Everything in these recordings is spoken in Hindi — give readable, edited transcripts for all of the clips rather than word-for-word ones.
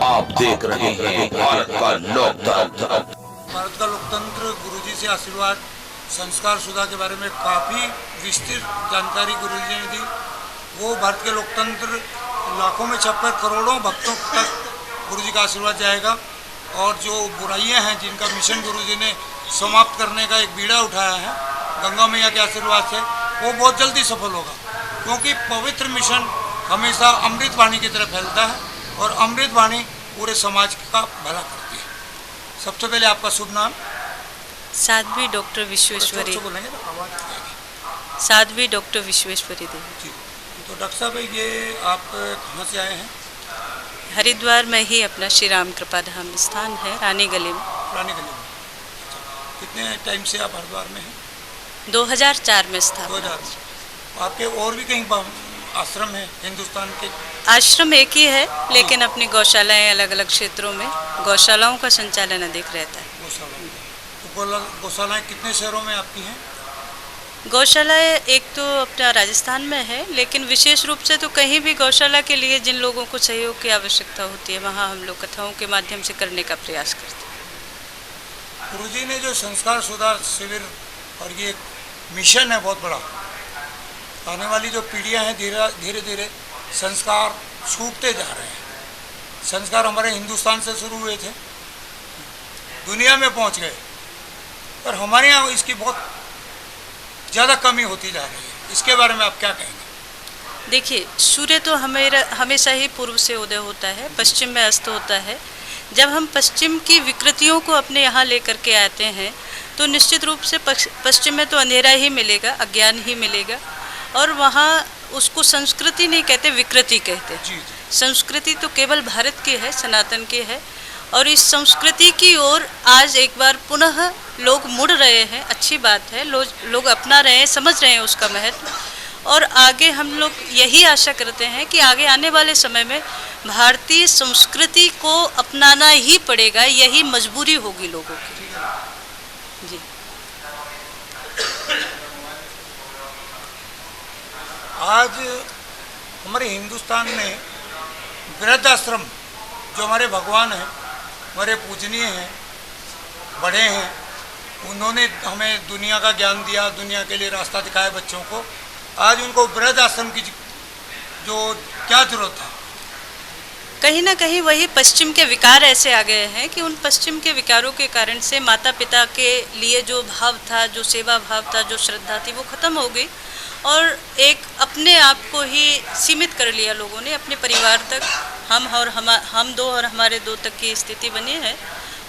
आप देख रहे हैं भारत का लोकतंत्र। भारत का लोकतंत्र गुरुजी से आशीर्वाद संस्कार सुधा के बारे में काफ़ी विस्तृत जानकारी गुरुजी ने दी। वो भारत के लोकतंत्र लाखों में छपकर करोड़ों भक्तों तक गुरुजी का आशीर्वाद जाएगा। और जो बुराइयां हैं जिनका मिशन गुरुजी ने समाप्त करने का एक बीड़ा उठाया है गंगा मैया के आशीर्वाद से, वो बहुत जल्दी सफल होगा, क्योंकि पवित्र मिशन हमेशा अमृत वाणी की तरह फैलता है और अमृत वाणी पूरे समाज का भला करती है। सबसे पहले आपका शुभ नाम? साध्वी डॉक्टर विश्वेश्वरी। बोलेंगे तो आवाज़ आएगी। साध्वी डॉक्टर विश्वेश्वरी देवी। जी, तो डॉक्टर साहब ये आप कहाँ से आए हैं? हरिद्वार में ही अपना श्री राम कृपा धाम स्थान है, रानी गली में। रानी गली में। अच्छा, कितने टाइम से आप हरिद्वार में हैं? 2004 में स्थापना। 2004। आपके और भी कहीं आश्रम है हिंदुस्तान के? आश्रम एक ही है, लेकिन अपनी गौशालाएं अलग अलग क्षेत्रों में, गौशालाओं का संचालन अधिक रहता है। गौशालाएं कितने शहरों में आपकी हैं? गौशालाएं एक तो अपना राजस्थान में है, लेकिन विशेष रूप से तो कहीं भी गौशाला के लिए जिन लोगों को सहयोग की आवश्यकता होती है वहाँ हम लोग कथाओं के माध्यम से करने का प्रयास करते हैं। गुरुजी ने जो संस्कार सुधार शिविर और ये मिशन है बहुत बड़ा, आने वाली जो पीढ़ियां हैं धीरे धीरे संस्कार छूटते जा रहे हैं। संस्कार हमारे हिंदुस्तान से शुरू हुए थे, दुनिया में पहुंच गए, पर हमारे यहाँ इसकी बहुत ज़्यादा कमी होती जा रही है। इसके बारे में आप क्या कहेंगे? देखिए, सूर्य तो हमेशा ही पूर्व से उदय होता है, पश्चिम में अस्त होता है। जब हम पश्चिम की विकृतियों को अपने यहाँ लेकर के आते हैं तो निश्चित रूप से पश्चिम में तो अंधेरा ही मिलेगा, अज्ञान ही मिलेगा, और वहाँ उसको संस्कृति नहीं कहते, विकृति कहते। संस्कृति तो केवल भारत की है, सनातन की है, और इस संस्कृति की ओर आज एक बार पुनः लोग मुड़ रहे हैं। अच्छी बात है, लोग अपना रहे हैं, समझ रहे हैं उसका महत्व, और आगे हम लोग यही आशा करते हैं कि आगे आने वाले समय में भारतीय संस्कृति को अपनाना ही पड़ेगा, यही मजबूरी होगी लोगों की। जी, आज हमारे हिंदुस्तान में वृद्धाश्रम जो हमारे भगवान हैं, हमारे पूजनीय हैं, बड़े हैं, उन्होंने हमें दुनिया का ज्ञान दिया, दुनिया के लिए रास्ता दिखाया बच्चों को। आज उनको वृद्धाश्रम की जो क्या जरूरत है? कहीं ना कहीं वही पश्चिम के विकार ऐसे आ गए हैं कि उन पश्चिम के विकारों के कारण से माता पिता के लिए जो भाव था, जो सेवा भाव था, जो श्रद्धा थी, वो ख़त्म हो गई, और एक अपने आप को ही सीमित कर लिया लोगों ने, अपने परिवार तक, हम दो और हमारे दो तक की स्थिति बनी है।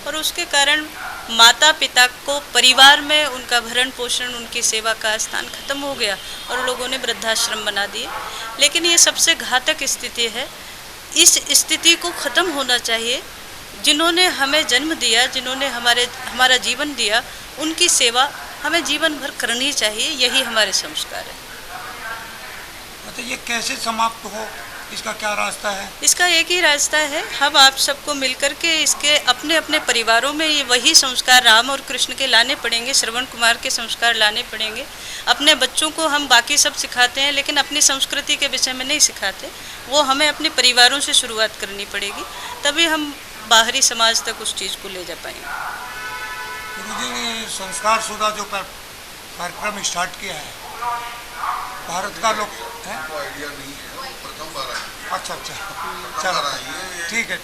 और उसके कारण माता पिता को परिवार में उनका भरण पोषण, उनकी सेवा का स्थान खत्म हो गया और लोगों ने वृद्धाश्रम बना दिए। लेकिन ये सबसे घातक स्थिति है। इस स्थिति को ख़त्म होना चाहिए। जिन्होंने हमें जन्म दिया, जिन्होंने हमारा जीवन दिया, उनकी सेवा हमें जीवन भर करनी चाहिए, यही हमारे संस्कार है। तो ये कैसे समाप्त हो, इसका क्या रास्ता है? इसका एक ही रास्ता है, हम आप सबको मिलकर के इसके अपने अपने परिवारों में ये वही संस्कार राम और कृष्ण के लाने पड़ेंगे, श्रवण कुमार के संस्कार लाने पड़ेंगे। अपने बच्चों को हम बाकी सब सिखाते हैं, लेकिन अपनी संस्कृति के विषय में नहीं सिखाते। वो हमें अपने परिवारों से शुरुआत करनी पड़ेगी, तभी हम बाहरी समाज तक उस चीज़ को ले जा पाएंगे। गुरुजी ने संस्कार सुधा जो कार्यक्रम स्टार्ट किया है, भारत का लोग है? आइडिया नहीं है, प्रथम बार है। अच्छा, चलो ठीक है।